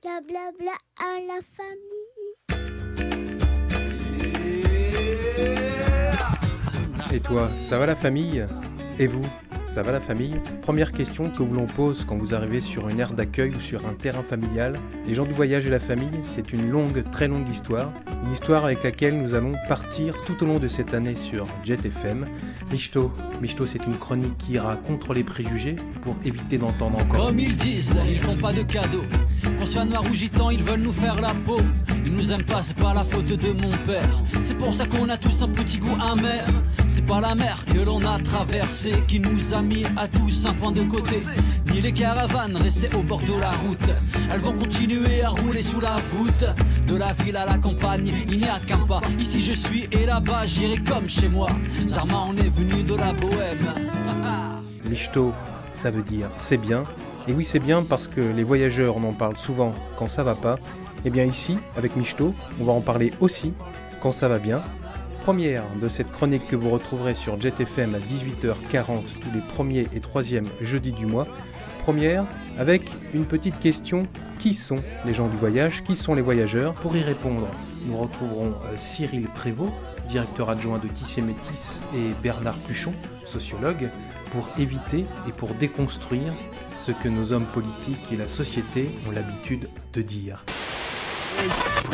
Blablabla à la famille. Et toi, ça va la famille? Et vous, ça va la famille? Première question que l'on pose quand vous arrivez sur une aire d'accueil ou sur un terrain familial. Les gens du voyage et la famille, c'est une longue, très longue histoire. Une histoire avec laquelle nous allons partir tout au long de cette année sur Jet FM. Michto, c'est une chronique qui ira contre les préjugés pour éviter d'entendre encore. Comme ils disent, ils font pas de cadeaux. Qu'on soit noir ou gitan, ils veulent nous faire la peau. Ils nous aiment pas, c'est pas la faute de mon père. C'est pour ça qu'on a tous un petit goût amer. C'est pas la mer que l'on a traversée qui nous a mis à tous un point de côté. Ni les caravanes restées au bord de la route. Elles vont continuer à rouler sous la voûte. De la ville à la campagne, il n'y a qu'un pas. Ici je suis et là-bas j'irai comme chez moi. Zarma, on est venu de la bohème. Michto, ça veut dire c'est bien. Et oui, c'est bien parce que les voyageurs en parlent souvent quand ça va pas. Et bien ici, avec Michto, on va en parler aussi quand ça va bien. Première de cette chronique que vous retrouverez sur Jet FM à 18h40 tous les premiers et troisièmes jeudis du mois. Première avec une petite question: qui sont les gens du voyage? Qui sont les voyageurs? Pour y répondre, nous retrouverons Cyril Prévost, directeur adjoint de Tissé Métis, et Bernard Pluchon, sociologue, pour éviter et pour déconstruire ce que nos hommes politiques et la société ont l'habitude de dire.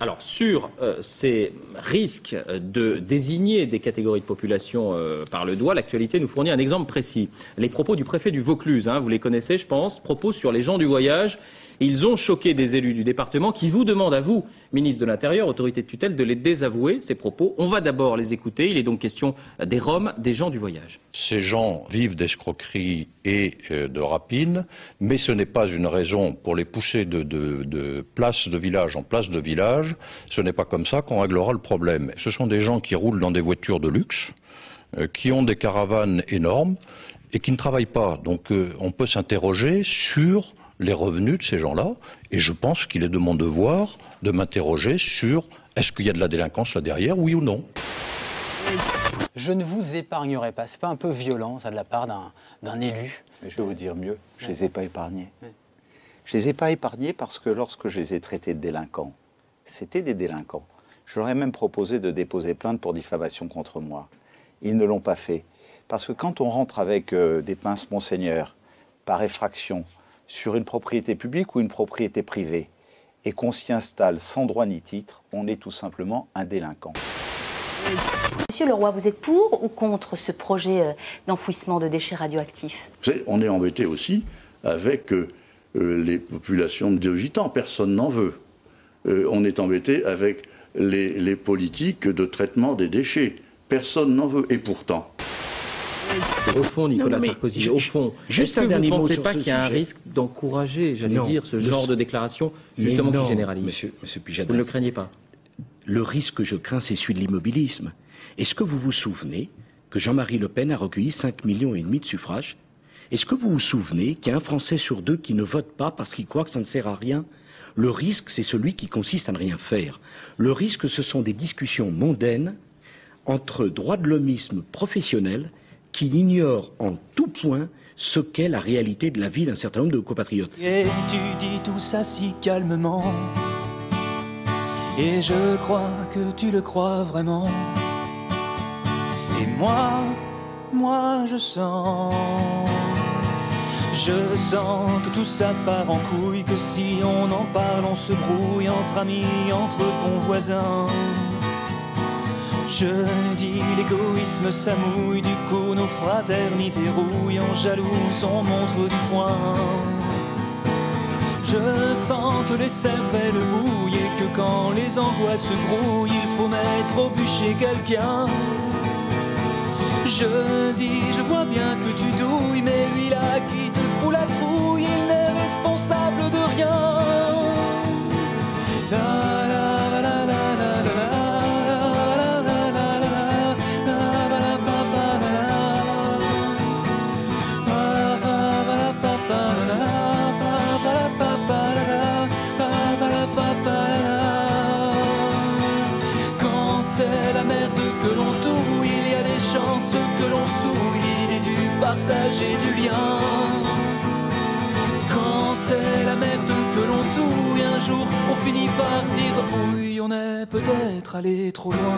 Alors, sur ces risques de désigner des catégories de population par le doigt, l'actualité nous fournit un exemple précis. Les propos du préfet du Vaucluse, vous les connaissez je pense, propos sur les gens du voyage. Ils ont choqué des élus du département qui vous demandent à vous, ministre de l'Intérieur, autorité de tutelle, de les désavouer, ces propos. On va d'abord les écouter. Il est donc question des Roms, des gens du voyage. Ces gens vivent d'escroqueries et de rapines, mais ce n'est pas une raison pour les pousser de place de village en place de village. Ce n'est pas comme ça qu'on réglera le problème. Ce sont des gens qui roulent dans des voitures de luxe, qui ont des caravanes énormes et qui ne travaillent pas. Donc on peut s'interroger sur les revenus de ces gens-là, et je pense qu'il est de mon devoir de m'interroger sur est-ce qu'il y a de la délinquance là derrière, oui ou non. Je ne vous épargnerai pas. C'est pas un peu violent, ça, de la part d'un élu? Mais je vais vous dire mieux, je les ai pas épargnés. Je les ai pas épargnés parce que lorsque je les ai traités de délinquants, c'était des délinquants. Je leur ai même proposé de déposer plainte pour diffamation contre moi. Ils ne l'ont pas fait. Parce que quand on rentre avec des pinces Monseigneur, par effraction, sur une propriété publique ou une propriété privée, et qu'on s'y installe sans droit ni titre, on est tout simplement un délinquant. Monsieur Leroy, vous êtes pour ou contre ce projet d'enfouissement de déchets radioactifs? On est embêté aussi avec les populations de gitans, personne n'en veut. On est embêté avec les politiques de traitement des déchets, personne n'en veut, et pourtant... Au fond, Nicolas Sarkozy, au fond, est-ce que vous ne pensez pas qu'il y a un risque d'encourager, ce genre de déclaration, justement, qui généralise? Monsieur Pujadas, vous ne le craignez pas? Le risque que je crains, c'est celui de l'immobilisme. Est-ce que vous vous souvenez que Jean-Marie Le Pen a recueilli 5,5 millions de suffrages? Est-ce que vous vous souvenez qu'il y a un Français sur deux qui ne vote pas parce qu'il croit que ça ne sert à rien? Le risque, c'est celui qui consiste à ne rien faire. Le risque, ce sont des discussions mondaines entre droits de l'hommisme professionnel qui ignore en tout point ce qu'est la réalité de la vie d'un certain nombre de compatriotes. Et tu dis tout ça si calmement, et je crois que tu le crois vraiment. Et moi je sens que tout ça part en couille, que si on en parle on se brouille entre amis, entre bons voisins. Je dis l'égoïsme ça mouille, du coup nos fraternités rouillent, en jalouse on montre du poing. Je sens que les cervelles bouillent et que quand les angoisses grouillent, il faut mettre au bûcher quelqu'un. Je dis, je vois bien que tu douilles, mais lui là qui te fout la trouille, il n'est responsable de rien. La la la la la la la. Que l'on souille l'idée du partage et du lien. Quand c'est la merde que l'on touille, un jour on finit par dire oui, on est peut-être allé trop loin.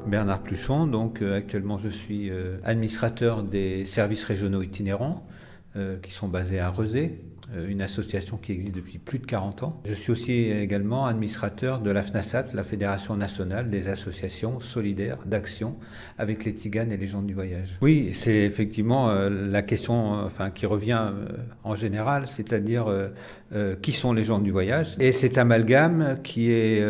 Bernard Pluchon, donc actuellement je suis administrateur des services régionaux itinérants qui sont basés à Rezé, une association qui existe depuis plus de 40 ans. Je suis aussi également administrateur de la FNASAT, la Fédération nationale des associations solidaires d'action avec les Tziganes et les gens du voyage. Oui, c'est effectivement la question qui revient en général, c'est-à-dire qui sont les gens du voyage. Et cet amalgame qui est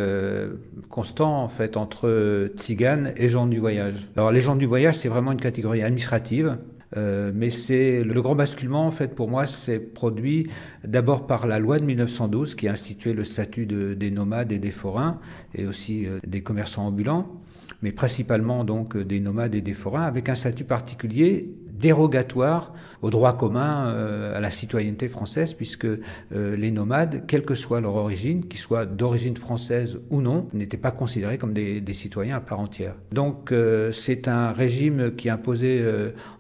constant en fait entre Tziganes et gens du voyage. Alors les gens du voyage, c'est vraiment une catégorie administrative. Mais c'est le grand basculement, en fait, pour moi, s'est produit d'abord par la loi de 1912 qui a institué le statut des nomades et des forains et aussi des commerçants ambulants, mais principalement donc des nomades et des forains avec un statut particulier dérogatoire au droit commun à la citoyenneté française, puisque les nomades, quelle que soit leur origine, qu'ils soient d'origine française ou non, n'étaient pas considérés comme des citoyens à part entière. Donc c'est un régime qui imposait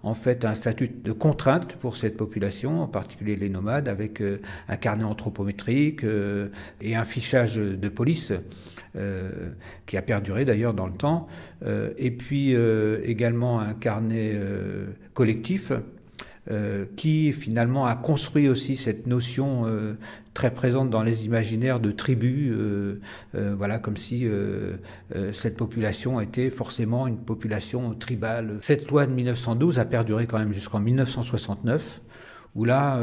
en fait un statut de contrainte pour cette population, en particulier les nomades, avec un carnet anthropométrique et un fichage de police qui a perduré d'ailleurs dans le temps, et puis également un carnet collectif qui finalement a construit aussi cette notion très présente dans les imaginaires de tribus, voilà, comme si cette population était forcément une population tribale. Cette loi de 1912 a perduré quand même jusqu'en 1969, où là,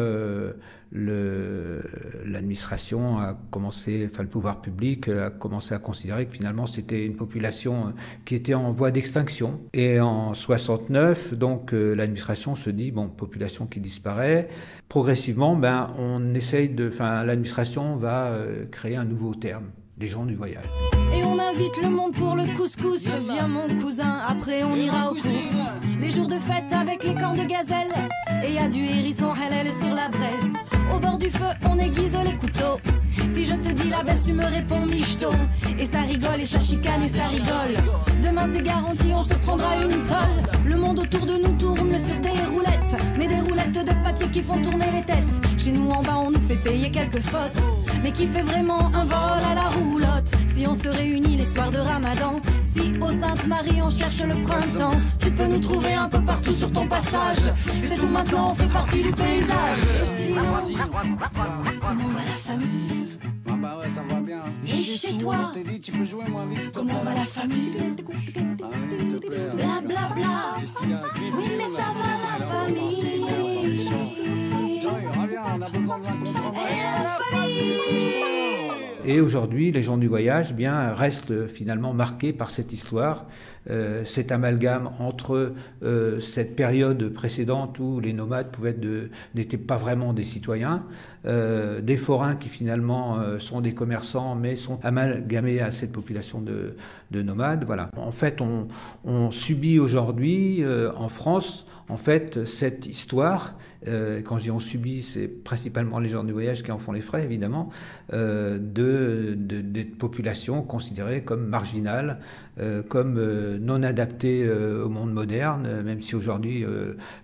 l'administration a commencé, enfin le pouvoir public a commencé à considérer que finalement c'était une population qui était en voie d'extinction. Et en 69, donc l'administration se dit, bon, population qui disparaît. Progressivement, on essaye l'administration va créer un nouveau terme, les gens du voyage. Et on invite le monde pour le couscous. Viens mon cousin, après on ira aux courses. Les jours de fête avec les cornes de gazelle. Et y a du hérisson halal sur la braise. Au bord du feu, on aiguise les couteaux. Si je te dis la baisse, tu me réponds michto. Et ça rigole, et ça chicane, et ça rigole. Demain c'est garanti, on se prendra une tolle. Le monde autour de nous tourne sur des roulettes. Mais des roulettes de papier qui font tourner les têtes. Chez nous en bas, on nous fait payer quelques fautes. Mais qui fait vraiment un vol à la roulotte? Si on se réunit les soirs de Ramadan, si au Sainte-Marie on cherche le printemps, tu peux nous trouver un peu partout sur ton passage. C'est tout maintenant, on fait partie du paysage. Et sinon, comment va la famille? Bah ouais, ça va bien. Et chez toi, tu peux jouer moins vite, comment va la famille? Bla bla bla. Oui, mais ça va la famille. On a besoin de l'un. Et aujourd'hui, les gens du voyage restent finalement marqués par cette histoire, cet amalgame entre cette période précédente où les nomades n'étaient pas vraiment des citoyens, des forains qui finalement sont des commerçants mais sont amalgamés à cette population de nomades. Voilà. En fait, on subit aujourd'hui en France cette histoire. Quand je dis on subit, c'est principalement les gens du voyage qui en font les frais, évidemment, de populations considérées comme marginales, comme non adaptées au monde moderne, même si aujourd'hui,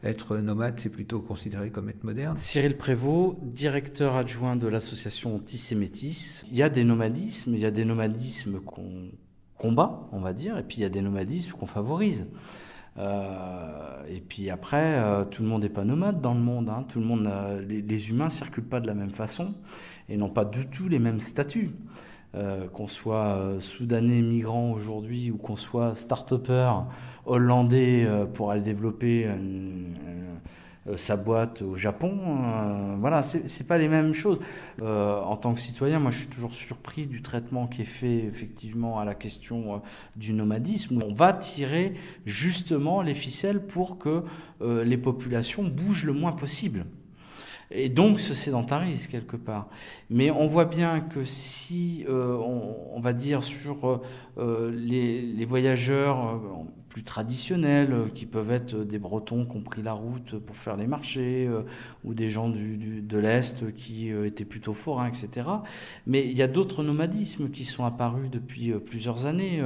être nomade, c'est plutôt considéré comme être moderne. Cyril Prévost, directeur adjoint de l'association Tis et Métis. Il y a des nomadismes qu'on combat, on va dire, et puis il y a des nomadismes qu'on favorise. Et puis après, tout le monde n'est pas nomade dans le monde. Hein. Tout le monde, les humains ne circulent pas de la même façon et n'ont pas du tout les mêmes statuts. Qu'on soit soudanais migrant aujourd'hui ou qu'on soit start-upper hollandais pour aller développer sa boîte au Japon, voilà, c'est pas les mêmes choses. En tant que citoyen, moi je suis toujours surpris du traitement qui est fait effectivement à la question du nomadisme. On va tirer justement les ficelles pour que les populations bougent le moins possible. et donc se sédentarisent quelque part. Mais on voit bien que si, on va dire, sur les voyageurs plus traditionnels, qui peuvent être des Bretons qui ont pris la route pour faire les marchés, ou des gens de l'Est qui étaient plutôt forains, etc. Mais il y a d'autres nomadismes qui sont apparus depuis plusieurs années,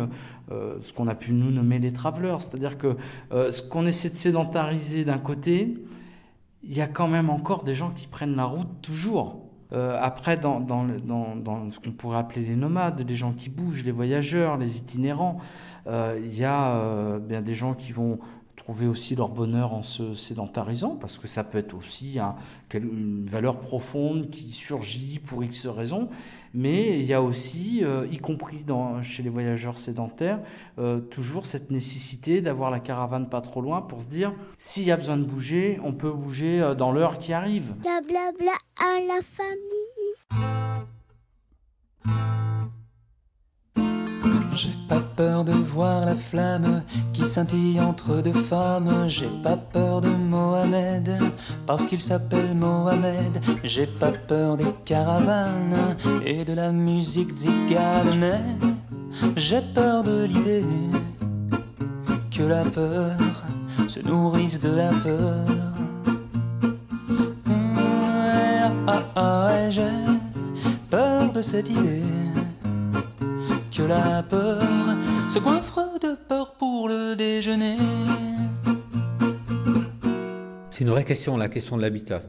ce qu'on a pu nous nommer les travelers, c'est-à-dire que ce qu'on essaie de sédentariser d'un côté, il y a quand même encore des gens qui prennent la route toujours. Après, dans ce qu'on pourrait appeler les nomades, les gens qui bougent, les voyageurs, les itinérants, il y a bien des gens qui vont trouver aussi leur bonheur en se sédentarisant, parce que ça peut être aussi une valeur profonde qui surgit pour X raisons, mais il y a aussi, y compris chez les voyageurs sédentaires, toujours cette nécessité d'avoir la caravane pas trop loin pour se dire, s'il y a besoin de bouger, on peut bouger dans l'heure qui arrive. Blablabla à la famille. J'ai pas peur de voir la flamme qui scintille entre deux femmes. J'ai pas peur de Mohamed parce qu'il s'appelle Mohamed. J'ai pas peur des caravanes et de la musique zigane. Mais j'ai peur de l'idée que la peur se nourrisse de la peur. J'ai peur de cette idée que la peur se coiffre de peur pour le déjeuner. C'est une vraie question, la question de l'habitat.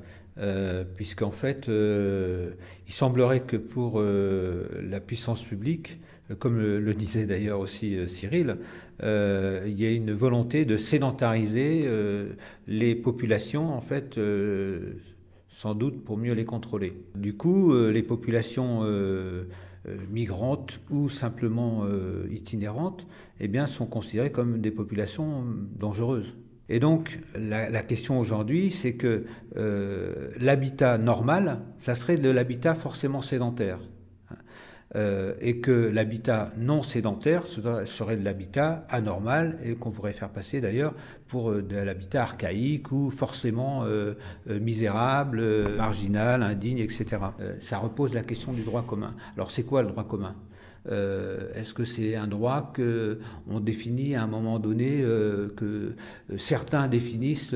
Puisqu'en fait, il semblerait que pour la puissance publique, comme le disait d'ailleurs aussi Cyril, il y a une volonté de sédentariser les populations, en fait, sans doute pour mieux les contrôler. Du coup, les populations migrantes ou simplement itinérantes, eh bien, sont considérées comme des populations dangereuses. Et donc, la question aujourd'hui, c'est que l'habitat normal, ça serait de l'habitat forcément sédentaire. Et que l'habitat non sédentaire serait de l'habitat anormal et qu'on voudrait faire passer d'ailleurs pour de l'habitat archaïque ou forcément misérable, marginal, indigne, etc. Ça repose la question du droit commun. Alors c'est quoi le droit commun ? Est-ce que c'est un droit qu'on définit à un moment donné, que certains définissent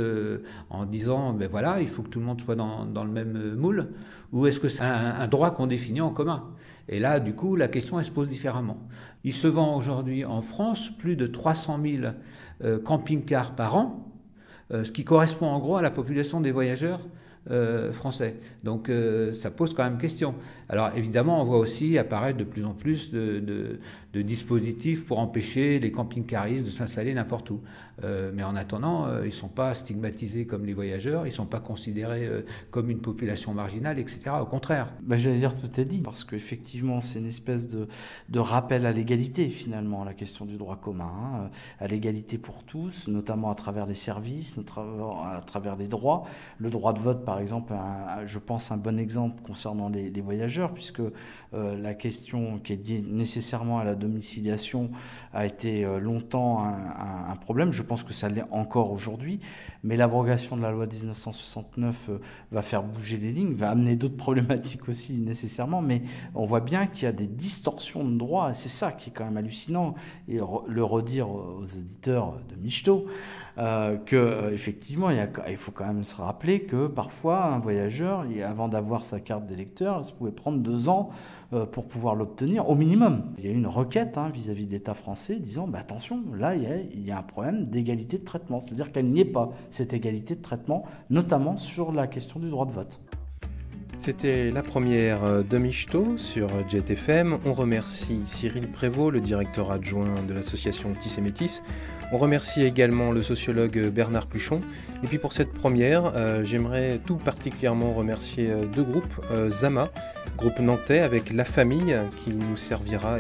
en disant ben voilà, il faut que tout le monde soit dans le même moule, ou est-ce que c'est un droit qu'on définit en commun ? Et là, du coup, la question, elle se pose différemment. Il se vend aujourd'hui en France plus de 300 000 camping-cars par an, ce qui correspond en gros à la population des voyageurs français. Donc ça pose quand même question. Alors évidemment, on voit aussi apparaître de plus en plus de dispositifs pour empêcher les camping-caristes de s'installer n'importe où. Mais en attendant, ils ne sont pas stigmatisés comme les voyageurs, ils ne sont pas considérés comme une population marginale, etc. Au contraire. J'allais dire, tout est dit, parce qu'effectivement, c'est une espèce de rappel à l'égalité, finalement, à la question du droit commun, à l'égalité pour tous, notamment à travers les services, à travers les droits. Le droit de vote, par exemple, je pense un bon exemple concernant les voyageurs, puisque la question qui est liée nécessairement à la domiciliation a été longtemps un problème. Je pense que ça l'est encore aujourd'hui, mais l'abrogation de la loi 1969 va faire bouger les lignes, va amener d'autres problématiques aussi nécessairement, mais on voit bien qu'il y a des distorsions de droit, et c'est ça qui est quand même hallucinant, et le redire aux auditeurs de Michto, qu'effectivement, il faut quand même se rappeler que parfois, un voyageur, avant d'avoir sa carte d'électeur, ça pouvait prendre 2 ans pour pouvoir l'obtenir, au minimum. Il y a eu une requête vis-à-vis de l'État français disant attention, là, il y a un problème d'égalité de traitement, c'est-à-dire qu'elle n'y est pas, cette égalité de traitement, notamment sur la question du droit de vote. C'était la première de Michto sur Jet FM. On remercie Cyril Prévost, le directeur adjoint de l'association Tissé Métis. On remercie également le sociologue Bernard Pluchon. Et puis pour cette première, j'aimerais tout particulièrement remercier 2 groupes. Zama, groupe nantais avec La Famille, qui nous servira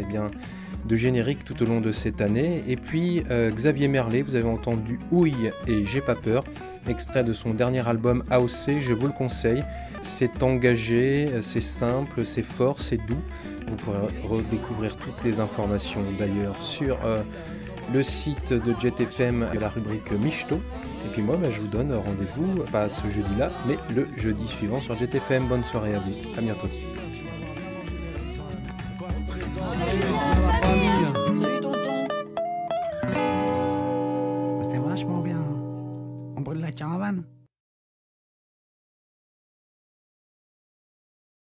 de générique tout au long de cette année. Et puis Xavier Merlet, vous avez entendu Ouille et J'ai pas peur, extrait de son dernier album AOC, je vous le conseille. C'est engagé, c'est simple, c'est fort, c'est doux. Vous pourrez redécouvrir toutes les informations d'ailleurs sur le site de Jet FM, la rubrique Michto. Et puis moi, je vous donne rendez-vous, pas ce jeudi-là, mais le jeudi suivant sur GTFM. Bonne soirée à vous. À bientôt. C'était vachement bien. On brûle la caravane.